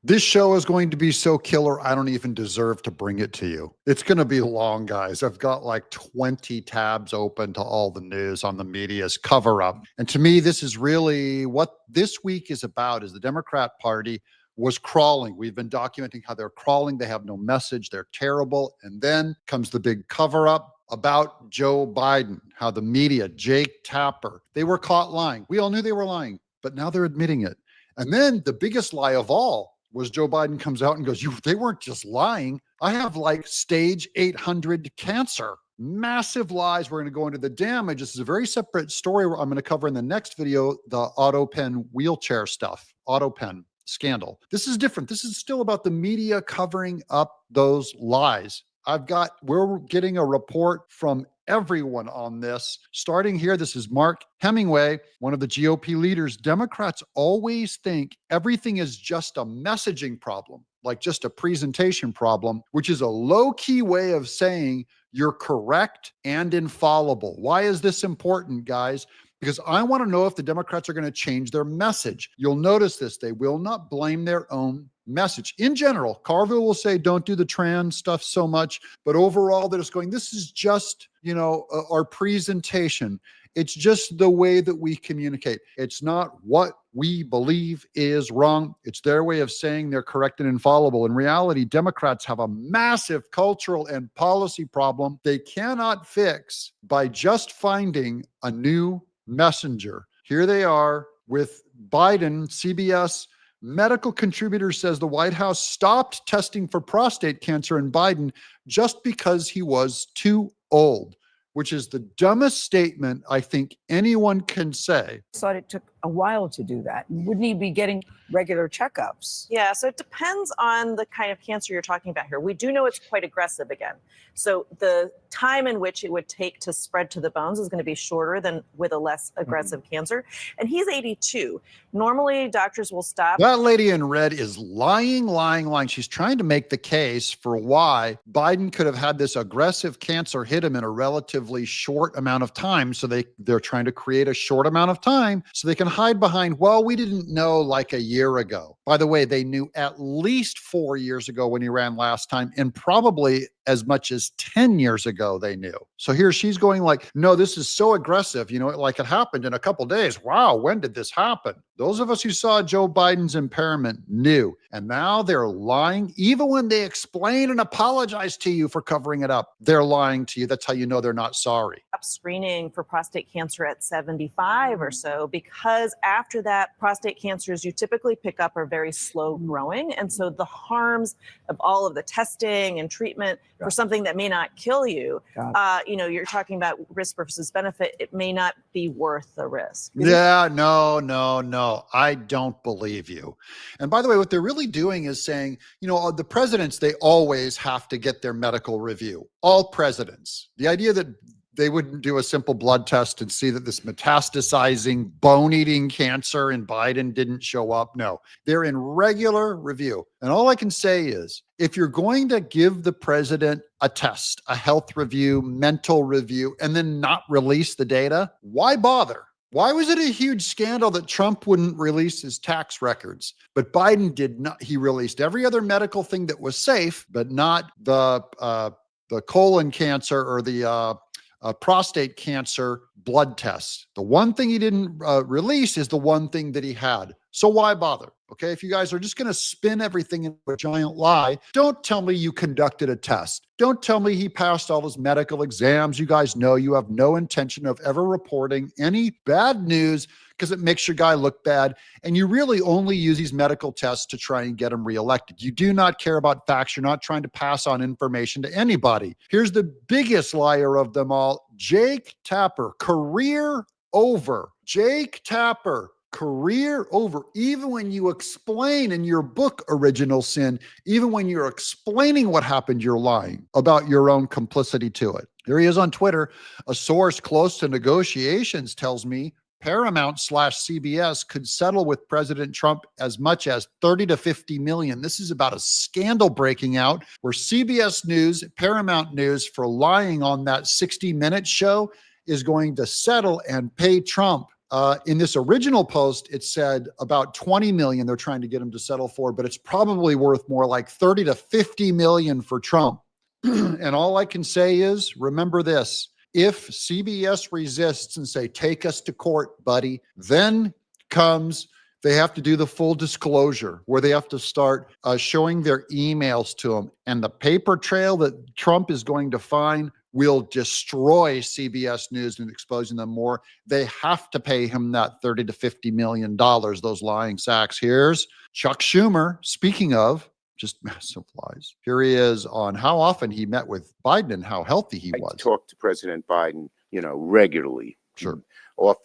This show is going to be so killer, I don't even deserve to bring it to you. It's going to be long, guys. I've got like 20 tabs open to all the news on the media's cover up. And to me, this is really what this week is about, is the Democrat Party was crawling. We've been documenting how they're crawling. They have no message. They're terrible. And then comes the big cover up about Joe Biden, how the media, Jake Tapper, they were caught lying. We all knew they were lying, but now they're admitting it. And then the biggest lie of all was Joe Biden comes out and goes, they weren't just lying. I have like stage 800 cancer. Massive lies. We're going to go into the damage. This is a very separate story I'm going to cover in the next video, the AutoPen wheelchair stuff, AutoPen scandal. This is different. This is still about the media covering up those lies. We're getting a report from everyone on this. Starting here, this is Mark Hemingway, one of the GOP leaders. Democrats always think everything is just a messaging problem, like just a presentation problem, which is a low-key way of saying you're correct and infallible. Why is this important, guys? Because I want to know if the Democrats are going to change their message. You'll notice this. They will not blame their own message. In general, Carville will say, don't do the trans stuff so much. But overall, they're just going, this is just, our presentation. It's just the way that we communicate. It's not what we believe is wrong. It's their way of saying they're correct and infallible. In reality, Democrats have a massive cultural and policy problem they cannot fix by just finding a new messenger. Here they are with Biden. CBS medical contributor says the White House stopped testing for prostate cancer in Biden just because he was too old, which is the dumbest statement I think anyone can say. I thought it took a while to do that. Wouldn't he be getting regular checkups? Yeah, so it depends on the kind of cancer you're talking about here. We do know it's quite aggressive again. So the time in which it would take to spread to the bones is going to be shorter than with a less aggressive cancer. And he's 82. Normally, doctors will stop. That lady in red is lying. She's trying to make the case for why Biden could have had this aggressive cancer hit him in a relatively short amount of time. So they're trying to create a short amount of time so they can hide behind, well, we didn't know like a year ago. By the way, they knew at least 4 years ago when he ran last time, and probably as much as 10 years ago they knew. So here she's going like, no, this is so aggressive, like it happened in a couple days. Wow, when did this happen? Those of us who saw Joe Biden's impairment knew, and now they're lying. Even when they explain and apologize to you for covering it up, they're lying to you. That's how you know they're not sorry. Screening for prostate cancer at 75 or so, because after that, prostate cancers you typically pick up are very slow growing. And so the harms of all of the testing and treatment for something that may not kill you, you're talking about risk versus benefit. It may not be worth the risk. Yeah, no, I don't believe you. And by the way, what they're really doing is saying, the presidents, they always have to get their medical review. All presidents. The idea that they wouldn't do a simple blood test and see that this metastasizing, bone-eating cancer in Biden didn't show up. No, they're in regular review. And all I can say is, if you're going to give the president a test, a health review, mental review, and then not release the data, why bother? Why was it a huge scandal that Trump wouldn't release his tax records? But Biden did not. He released every other medical thing that was safe, but not the colon cancer or the prostate cancer blood tests. The one thing he didn't release is the one thing that he had. So why bother? Okay, if you guys are just going to spin everything into a giant lie, don't tell me you conducted a test. Don't tell me he passed all his medical exams. You guys know you have no intention of ever reporting any bad news because it makes your guy look bad. And you really only use these medical tests to try and get him reelected. You do not care about facts. You're not trying to pass on information to anybody. Here's the biggest liar of them all. Jake Tapper, career over. Jake Tapper, career over. Even when you explain in your book, Original Sin, even when you're explaining what happened, you're lying about your own complicity to it. There he is on Twitter. A source close to negotiations tells me Paramount/CBS could settle with President Trump as much as 30 to 50 million. This is about a scandal breaking out where CBS News, Paramount News, for lying on that 60-minute show is going to settle and pay Trump In this original post, it said about 20 million they're trying to get him to settle for, but it's probably worth more like 30 to 50 million for Trump. And all I can say is, remember this, if CBS resists and say, take us to court, buddy, then comes, they have to do the full disclosure where they have to start showing their emails to them. And the paper trail that Trump is going to find will destroy CBS News and exposing them more. They have to pay him that $30 to $50 million, those lying sacks. Here's Chuck Schumer, speaking of just massive lies. Here he is on how often he met with Biden and how healthy he was. I talk to President Biden, regularly. Sure.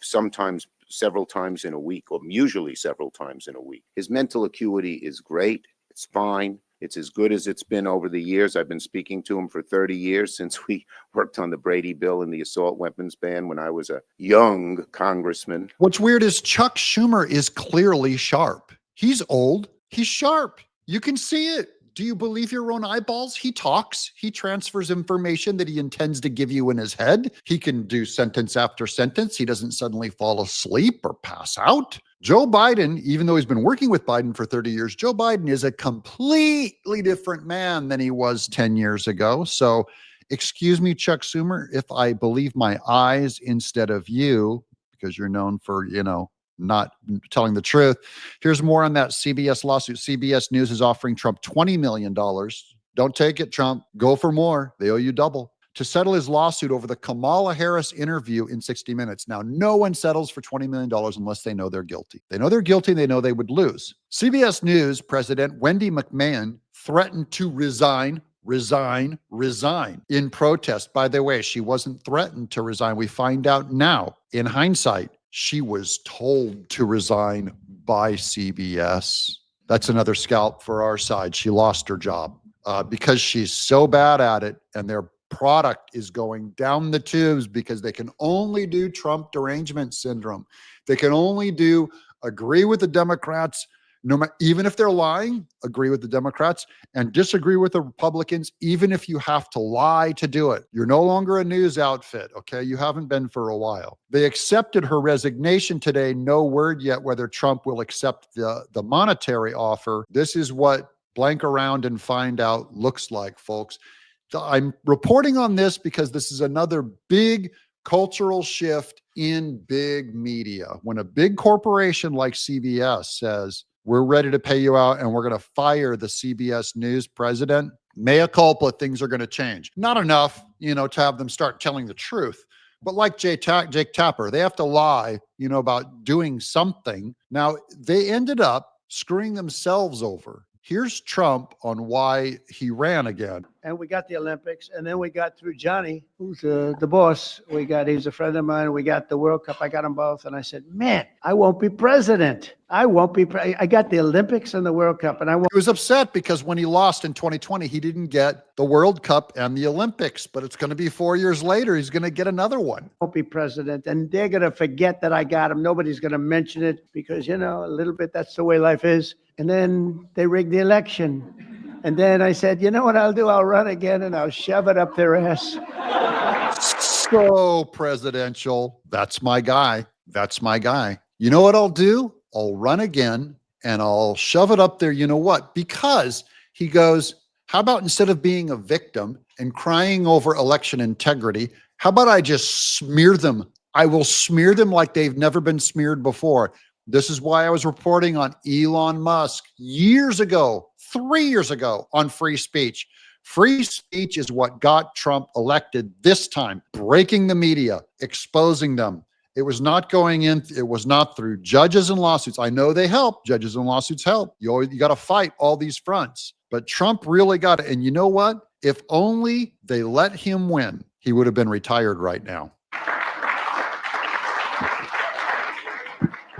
Sometimes several times in a week, or usually several times in a week. His mental acuity is great. It's fine. It's as good as it's been over the years. I've been speaking to him for 30 years since we worked on the Brady bill and the assault weapons ban when I was a young congressman. What's weird is Chuck Schumer is clearly sharp. He's old. He's sharp. You can see it. Do you believe your own eyeballs? He talks. He transfers information that he intends to give you in his head. He can do sentence after sentence. He doesn't suddenly fall asleep or pass out. Joe Biden, even though he's been working with Biden for 30 years, Joe Biden is a completely different man than he was 10 years ago. So excuse me, Chuck Schumer, if I believe my eyes instead of you, because you're known for, not telling the truth. Here's more on that CBS lawsuit. CBS News is offering Trump $20 million. Don't take it, Trump. Go for more. They owe you double. To settle his lawsuit over the Kamala Harris interview in 60 Minutes. Now, no one settles for $20 million unless they know they're guilty. They know they're guilty. They know they would lose. CBS News President Wendy McMahon threatened to resign in protest. By the way, she wasn't threatened to resign. We find out now, in hindsight, she was told to resign by CBS. That's another scalp for our side. She lost her job because she's so bad at it, and their product is going down the tubes because they can only do Trump derangement syndrome. They can only do agree with the Democrats, even if they're lying, agree with the Democrats, and disagree with the Republicans, even if you have to lie to do it. You're no longer a news outfit, okay? You haven't been for a while. They accepted her resignation today. No word yet whether Trump will accept the monetary offer. This is what blank around and find out looks like, folks. I'm reporting on this because this is another big cultural shift in big media. When a big corporation like CBS says, we're ready to pay you out and we're going to fire the CBS News president, mea culpa, things are going to change. Not enough, to have them start telling the truth. But like Jake Tapper, they have to lie, about doing something. Now, they ended up screwing themselves over. Here's Trump on why he ran again. And we got the Olympics, and then we got through Johnny, who's the boss. He's a friend of mine. We got the World Cup. I got them both. And I said, man, I won't be president. I got the Olympics and the World Cup. And He was upset because when he lost in 2020, he didn't get the World Cup and the Olympics. But it's going to be 4 years later. He's going to get another one. Won't be president. And they're going to forget that I got him. Nobody's going to mention it because, a little bit, that's the way life is. And then they rigged the election. And then I said, you know what I'll do? I'll run again and I'll shove it up their ass. So presidential. That's my guy. That's my guy. You know what I'll do? I'll run again and I'll shove it up there. You know what? Because he goes, how about instead of being a victim and crying over election integrity, how about I just smear them? I will smear them like they've never been smeared before. This is why I was reporting on Elon Musk years ago, 3 years ago, on free speech. Free speech is what got Trump elected this time, breaking the media, exposing them. It was not going in. It was not through judges and lawsuits. I know they help. Judges and lawsuits help. You got to fight all these fronts. But Trump really got it. And you know what? If only they let him win, he would have been retired right now.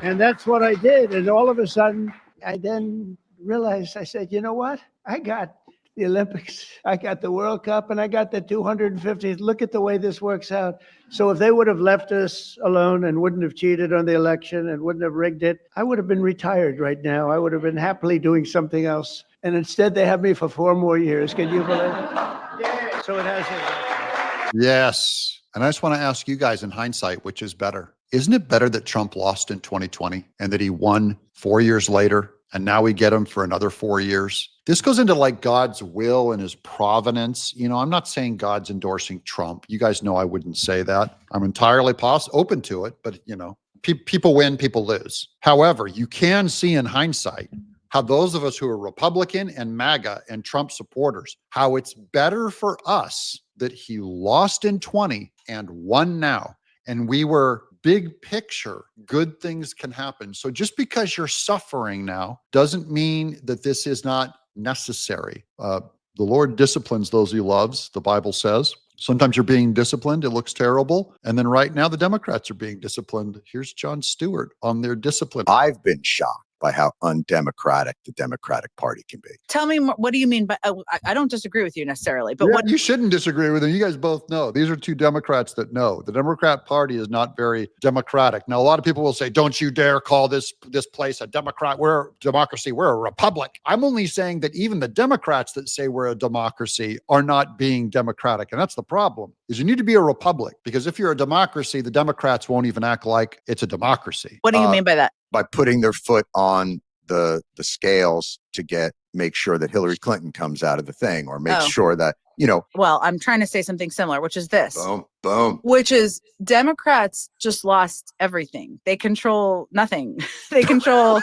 And that's what I did. And all of a sudden, I then realized, I said, you know what? I got the Olympics, I got the World Cup, and I got the 250th. Look at the way this works out. So if they would have left us alone and wouldn't have cheated on the election and wouldn't have rigged it, I would have been retired right now. I would have been happily doing something else. And instead, they have me for 4 more years. Can you believe it? Yeah. So it has. Yes. And I just want to ask you guys in hindsight, which is better? isn't it better that Trump lost in 2020 and that he won 4 years later? And now we get him for another 4 years. This goes into like God's will and his providence. You know, I'm not saying God's endorsing Trump. You guys know I wouldn't say that. I'm entirely open to it, but you know, people win, people lose. However, you can see in hindsight how those of us who are Republican and MAGA and Trump supporters, how it's better for us that he lost in 20 and won now. And we were big picture, good things can happen. So just because you're suffering now doesn't mean that this is not necessary. The Lord disciplines those he loves, the Bible says. Sometimes you're being disciplined, it looks terrible. And then right now the Democrats are being disciplined. Here's Jon Stewart on their discipline. I've been shocked by how undemocratic the Democratic Party can be. Tell me, what do you mean by, I don't disagree with you necessarily, but Yeah, what? You shouldn't disagree with them. You guys both know. These are two Democrats that know. The Democrat Party is not very democratic. Now, a lot of people will say, don't you dare call this place a Democrat. We're a democracy. We're a republic. I'm only saying that even the Democrats that say we're a democracy are not being democratic. And that's the problem, is you need to be a republic, because if you're a democracy, the Democrats won't even act like it's a democracy. What do you mean by that? By putting their foot on the scales to make sure that Hillary Clinton comes out of the thing, or make sure that, you know. Well, I'm trying to say something similar, which is this. Boom, boom. Which is Democrats just lost everything. They control nothing. They control,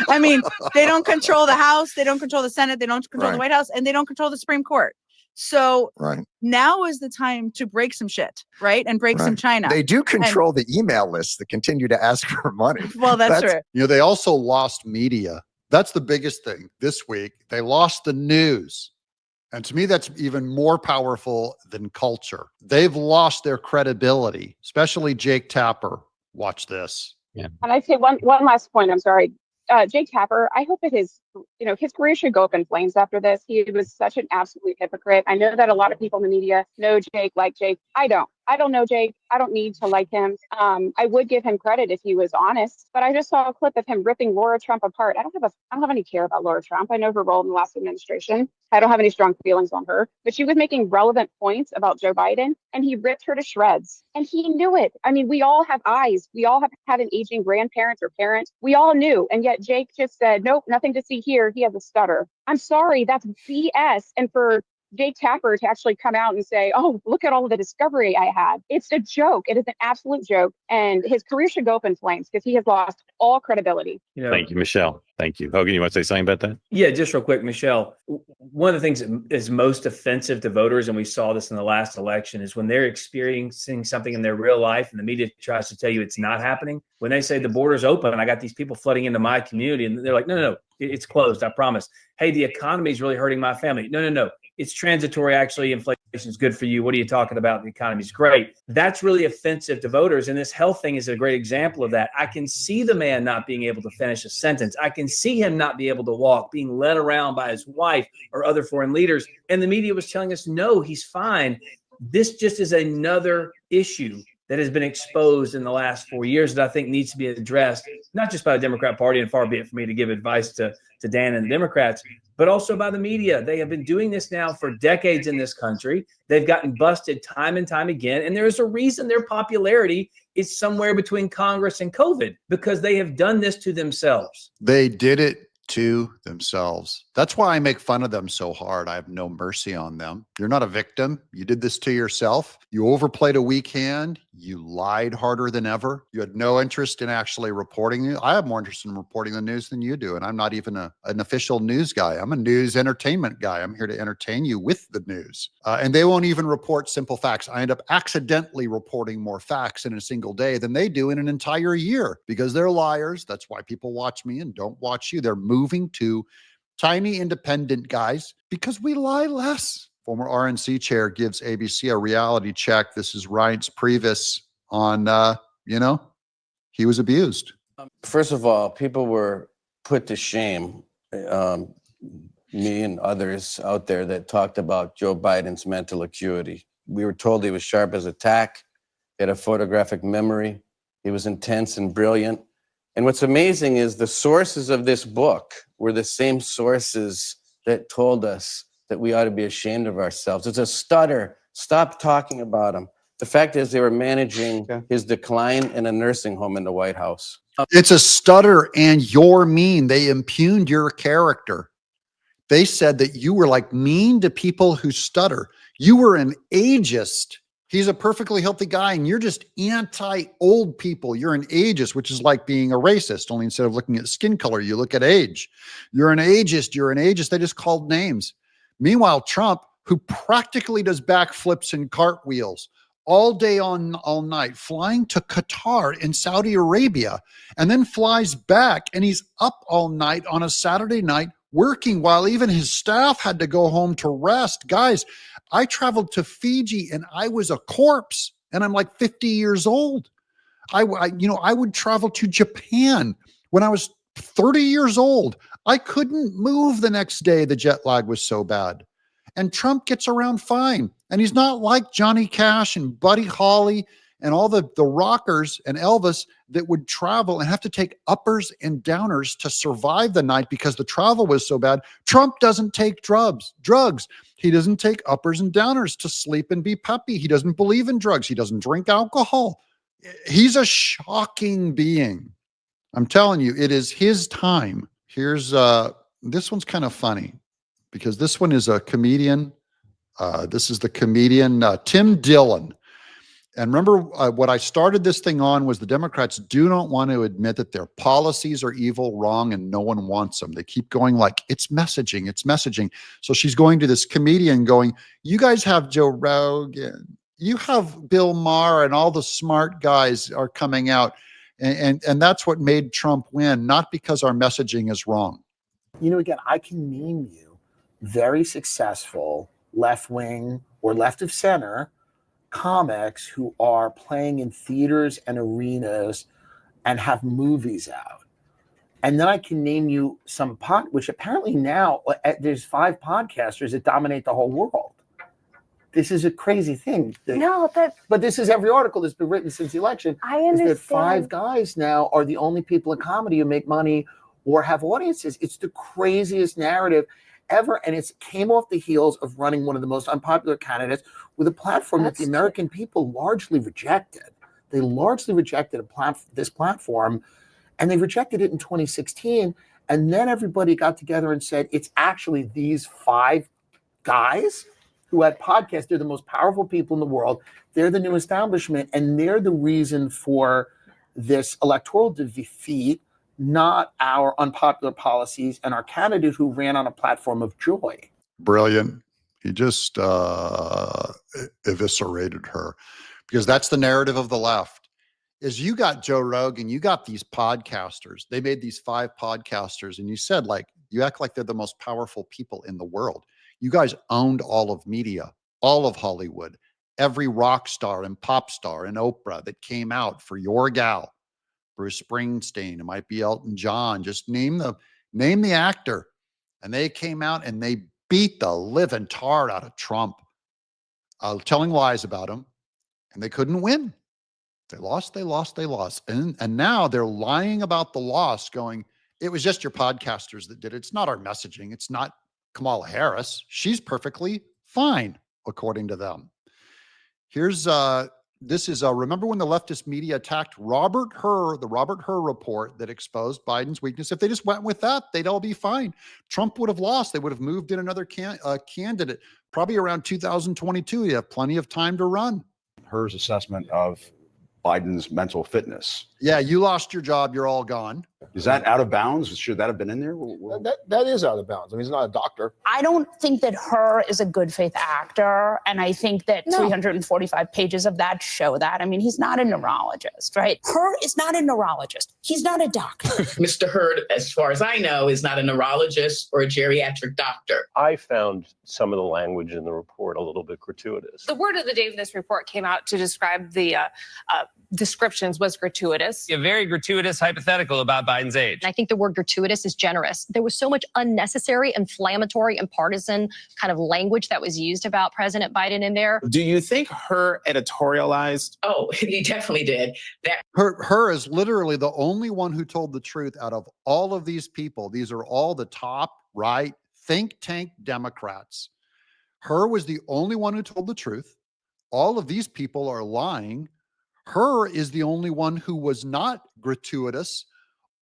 I mean, they don't control the House. They don't control the Senate. They don't control the White House, and they don't control the Supreme Court. So now is the time to break some shit, right? And break some China. They do control the email lists that continue to ask for money. Well, that's true. You know, they also lost media. That's the biggest thing this week. They lost the news. And to me, that's even more powerful than culture. They've lost their credibility, especially Jake Tapper. Watch this. Yeah. And I'd say one last point. I'm sorry. Jake Tapper, I hope that his career should go up in flames after this. He was such an absolute hypocrite. I know that a lot of people in the media know Jake, like Jake. I don't know Jake. I don't need to like him. I would give him credit if he was honest, but I just saw a clip of him ripping Laura Trump apart. I don't have any care about Laura Trump. I know her role in the last administration. I don't have any strong feelings on her, but she was making relevant points about Joe Biden, and he ripped her to shreds. And he knew it. I mean, we all have eyes. We all have had an aging grandparent or parent. We all knew. And yet Jake just said, nope, nothing to see here. He has a stutter. I'm sorry, that's BS. And for Jake Tapper to actually come out and say, oh, look at all of the discovery I had. It's a joke. It is an absolute joke. And his career should go up in flames because he has lost all credibility. Thank you, Michelle. Thank you. Hogan, you want to say something about that? Yeah, just real quick, Michelle. One of the things that is most offensive to voters, and we saw this in the last election, is when they're experiencing something in their real life and the media tries to tell you it's not happening. When they say the border's open and I got these people flooding into my community, and they're like, no, it's closed. I promise. Hey, the economy is really hurting my family. No. It's transitory. Actually, inflation is good for you. What are you talking about? The economy is great. That's really offensive to voters. And this health thing is a great example of that. I can see the man not being able to finish a sentence. I can see him not be able to walk, being led around by his wife or other foreign leaders. And the media was telling us, no, he's fine. This just is another issue that has been exposed in the last 4 years that I think needs to be addressed, not just by the Democrat Party, and far be it for me to give advice to Dan and the Democrats, but also by the media. They have been doing this now for decades in this country. They've gotten busted time and time again. And there is a reason their popularity is somewhere between Congress and COVID, because they have done this to themselves. They did it to themselves. That's why I make fun of them so hard. I have no mercy on them. You're not a victim. You did this to yourself. You overplayed a weak hand. You lied harder than ever. You had no interest in actually reporting it. I have more interest in reporting the news than you do. And I'm not even an official news guy. I'm a news entertainment guy. I'm here to entertain you with the news. And they won't even report simple facts. I end up accidentally reporting more facts in a single day than they do in an entire year, because they're liars. That's why people watch me and don't watch you. They're moving to tiny independent guys because we lie less. Former RNC chair gives ABC a reality check. This is Reince Priebus on, he was abused. First of all, people were put to shame, me and others out there that talked about Joe Biden's mental acuity. We were told he was sharp as a tack, he had a photographic memory, he was intense and brilliant. And what's amazing is the sources of this book were the same sources that told us that we ought to be ashamed of ourselves. It's a stutter. Stop talking about him. The fact is, they were managing his decline in a nursing home in the White House. It's a stutter, and you're mean. They impugned your character. They said that you were like mean to people who stutter. You were an ageist. He's a perfectly healthy guy, and you're just anti-old people. You're an ageist, which is like being a racist, only instead of looking at skin color, you look at age. You're an ageist. You're an ageist. They just called names. Meanwhile, Trump, who practically does backflips and cartwheels all day all night, flying to Qatar in Saudi Arabia, and then flies back, and he's up all night on a Saturday night working while even his staff had to go home to rest. Guys, I traveled to Fiji and I was a corpse, and I'm like 50 years old. I would travel to Japan when I was 30 years old. I couldn't move the next day. The jet lag was so bad. And Trump gets around fine. And he's not like Johnny Cash and Buddy Holly and all the rockers and Elvis that would travel and have to take uppers and downers to survive the night because the travel was so bad. Trump doesn't take drugs. He doesn't take uppers and downers to sleep and be peppy. He doesn't believe in drugs. He doesn't drink alcohol. He's a shocking being. I'm telling you, it is his time. Here's this one's kind of funny because this one is a comedian. This is the comedian Tim Dillon. And remember, what I started this thing on was the Democrats do not want to admit that their policies are evil, wrong, and no one wants them. They keep going like, it's messaging, it's messaging. So she's going to this comedian going, you guys have Joe Rogan, you have Bill Maher, and all the smart guys are coming out. And that's what made Trump win, not because our messaging is wrong. You know, again, I can name you very successful left-wing or left of center comics who are playing in theaters and arenas and have movies out. And then I can name you some which apparently now there's 5 podcasters that dominate the whole world. This is a crazy thing. But this is every article that's been written since the election. I understand. Is that 5 guys now are the only people in comedy who make money or have audiences. It's the craziest narrative ever. And it came off the heels of running one of the most unpopular candidates with a platform that the American people largely rejected. They largely rejected this platform, and they rejected it in 2016. And then everybody got together and said, it's actually these 5 guys who had podcasts. They're the most powerful people in the world. They're the new establishment, and they're the reason for this electoral defeat, not our unpopular policies and our candidate who ran on a platform of joy. Brilliant. He just eviscerated her, because that's the narrative of the left. Is you got Joe Rogan, you got these podcasters. They made these 5 podcasters, and you said, like, you act like they're the most powerful people in the world. You guys owned all of media, all of Hollywood, every rock star and pop star and Oprah that came out for your gal. Bruce Springsteen, it might be Elton John, just name the actor. And they came out and they beat the living tar out of Trump, telling lies about him, and they couldn't win. They lost. And now they're lying about the loss, going, it was just your podcasters that did it. It's not our messaging. It's not Kamala Harris. She's perfectly fine, according to them. Here's this is remember when the leftist media attacked the Robert Hur report that exposed Biden's weakness? If they just went with that, they'd all be fine. Trump would have lost. They would have moved in another candidate, probably around 2022. You have plenty of time to run. Hur's assessment of Biden's mental fitness. Yeah, you lost your job. You're all gone. Is that out of bounds? Should that have been in there? That is out of bounds. I mean, he's not a doctor. I don't think that Hur is a good faith actor. And I think that 345 pages of that show that. I mean, he's not a neurologist, right? Hur is not a neurologist. He's not a doctor. Mr. Hurd, as far as I know, is not a neurologist or a geriatric doctor. I found some of the language in the report a little bit gratuitous. The word of the day when this report came out to describe the descriptions was gratuitous. A very gratuitous hypothetical about Biden's age. I think the word gratuitous is generous. There was so much unnecessary, inflammatory, and partisan kind of language that was used about President Biden in there. Do you think Hur editorialized? Oh, he definitely did. Hur is literally the only one who told the truth out of all of these people. These are all the top right think tank Democrats. Hur was the only one who told the truth. all of these people are lying. Her is the only one who was not gratuitous.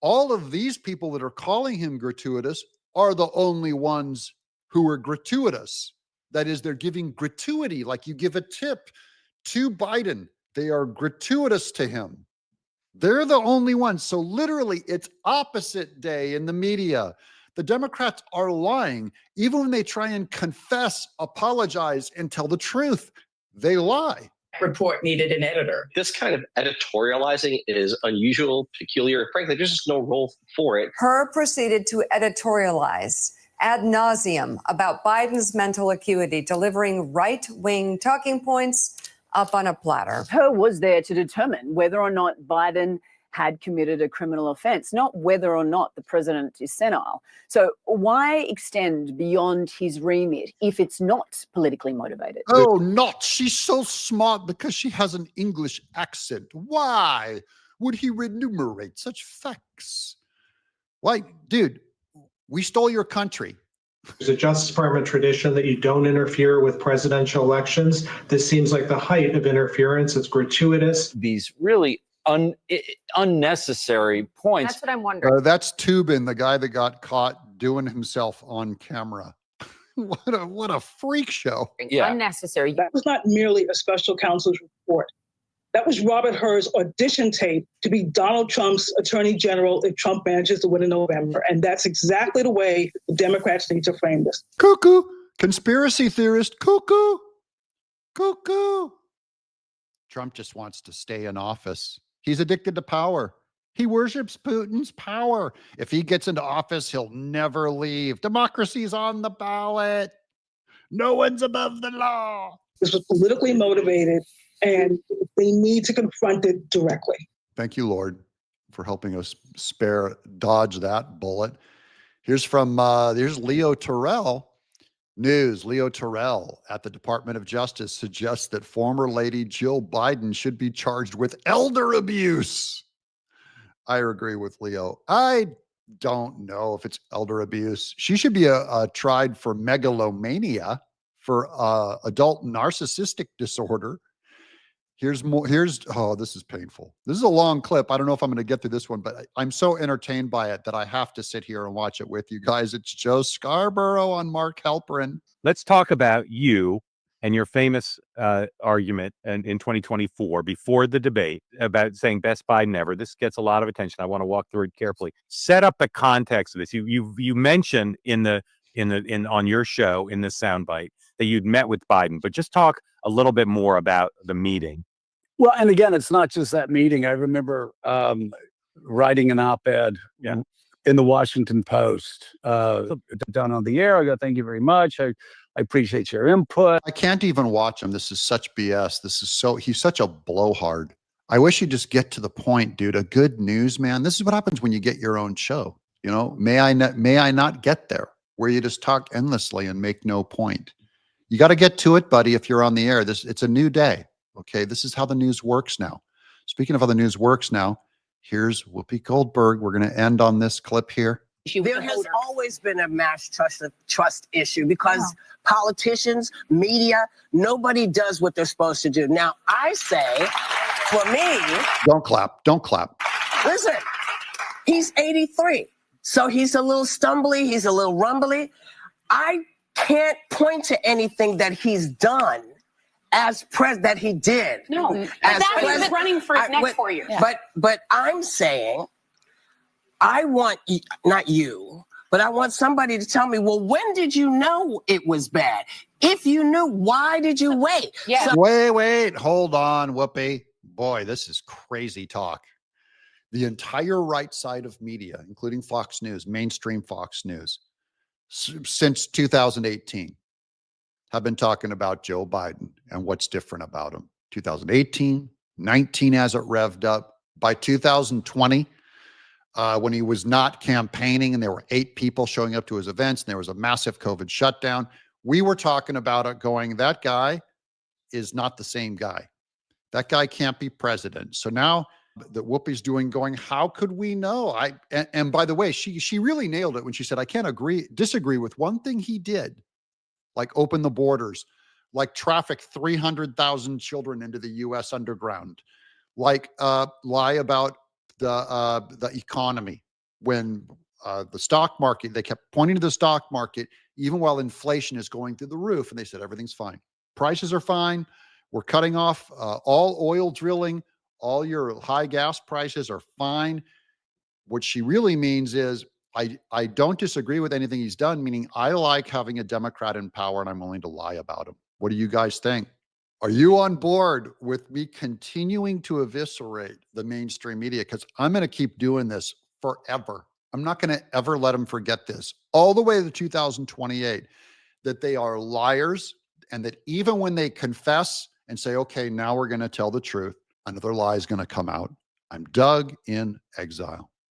All of these people that are calling him gratuitous are the only ones who are gratuitous. That is, they're giving gratuity, like you give a tip to Biden. They are gratuitous to him. They're the only ones. So literally, it's opposite day in the media. The Democrats are lying. Even when they try and confess, apologize, and tell the truth, they lie. Report needed an editor. This kind of editorializing is unusual, peculiar. Frankly, there's just no role for it. Her proceeded to editorialize ad nauseum about Biden's mental acuity, delivering right-wing talking points up on a platter. Her was there to determine whether or not Biden had committed a criminal offense, not whether or not the president is senile. So why extend beyond his remit if it's not politically motivated? Oh, not. She's so smart because she has an English accent. Why would he enumerate such facts? Why, dude, we stole your country. There's a Justice Department tradition that you don't interfere with presidential elections. This seems like the height of interference. It's gratuitous. These really unnecessary points. That's what I'm wondering. That's Tubin, the guy that got caught doing himself on camera. What a freak show. Yeah. Unnecessary. That was not merely a special counsel's report. That was Robert Hur's audition tape to be Donald Trump's attorney general if Trump manages to win in November. And that's exactly the way the Democrats need to frame this. Cuckoo. Conspiracy theorist. Cuckoo. Cuckoo. Trump just wants to stay in office. He's addicted to power. He worships Putin's power. If he gets into office, he'll never leave. Democracy's on the ballot. No one's above the law. This was politically motivated, and they need to confront it directly. Thank you, Lord, for helping us dodge that bullet. Here's Leo Terrell. News. Leo Terrell at the Department of Justice suggests that former Lady Jill Biden should be charged with elder abuse. I agree with Leo. I don't know if it's elder abuse. She should be tried for megalomania, for adult narcissistic disorder. Here's more. Oh, this is painful. This is a long clip. I don't know if I'm going to get through this one, but I'm so entertained by it that I have to sit here and watch it with you guys. It's Joe Scarborough on Mark Halperin. Let's talk about you and your famous argument in 2024 before the debate about saying best Biden ever. This gets a lot of attention. I want to walk through it carefully. Set up the context of this. You mentioned on your show in this soundbite that you'd met with Biden, but just talk a little bit more about the meeting. Well, and again, it's not just that meeting. I remember writing an op-ed in the Washington Post done on the air. I go, thank you very much. I appreciate your input. I can't even watch him. This is such BS. He's such a blowhard. I wish you'd just get to the point, dude. A good news, man. This is what happens when you get your own show. You know, may I not get there, where you just talk endlessly and make no point. You got to get to it, buddy, if you're on the air. It's a new day. Okay, this is how the news works now. Speaking of how the news works now, here's Whoopi Goldberg. We're going to end on this clip here. There has always been a mass trust issue because politicians, media, nobody does what they're supposed to do. Now, I say, for me... Don't clap. Don't clap. Listen, he's 83, so he's a little stumbly, he's a little rumbly. I can't point to anything that he's done that he did. No, but that is running for next 4 years. But I'm saying, I want, not you, but I want somebody to tell me, well, when did you know it was bad? If you knew, why did you wait? Yeah. Wait, hold on, Whoopi. Boy, this is crazy talk. The entire right side of media, including Fox News, mainstream Fox News, since 2018, have been talking about Joe Biden and what's different about him. 2018, 19 as it revved up. By 2020, when he was not campaigning and there were 8 people showing up to his events and there was a massive COVID shutdown, we were talking about it going, that guy is not the same guy. That guy can't be president. So now that Whoopi's doing going, how could we know? And by the way, she really nailed it when she said, I can't disagree with one thing he did, like open the borders. like traffic 300,000 children into the U.S. underground, like lie about the economy when the stock market, they kept pointing to the stock market even while inflation is going through the roof, and they said everything's fine. Prices are fine. We're cutting off all oil drilling. All your high gas prices are fine. What she really means is, I don't disagree with anything he's done, meaning I like having a Democrat in power and I'm willing to lie about him. What do you guys think? Are you on board with me continuing to eviscerate the mainstream media? Because I'm going to keep doing this forever. I'm not going to ever let them forget this all the way to 2028, that they are liars, and that even when they confess and say, okay, now we're going to tell the truth, another lie is going to come out. I'm Doug in exile.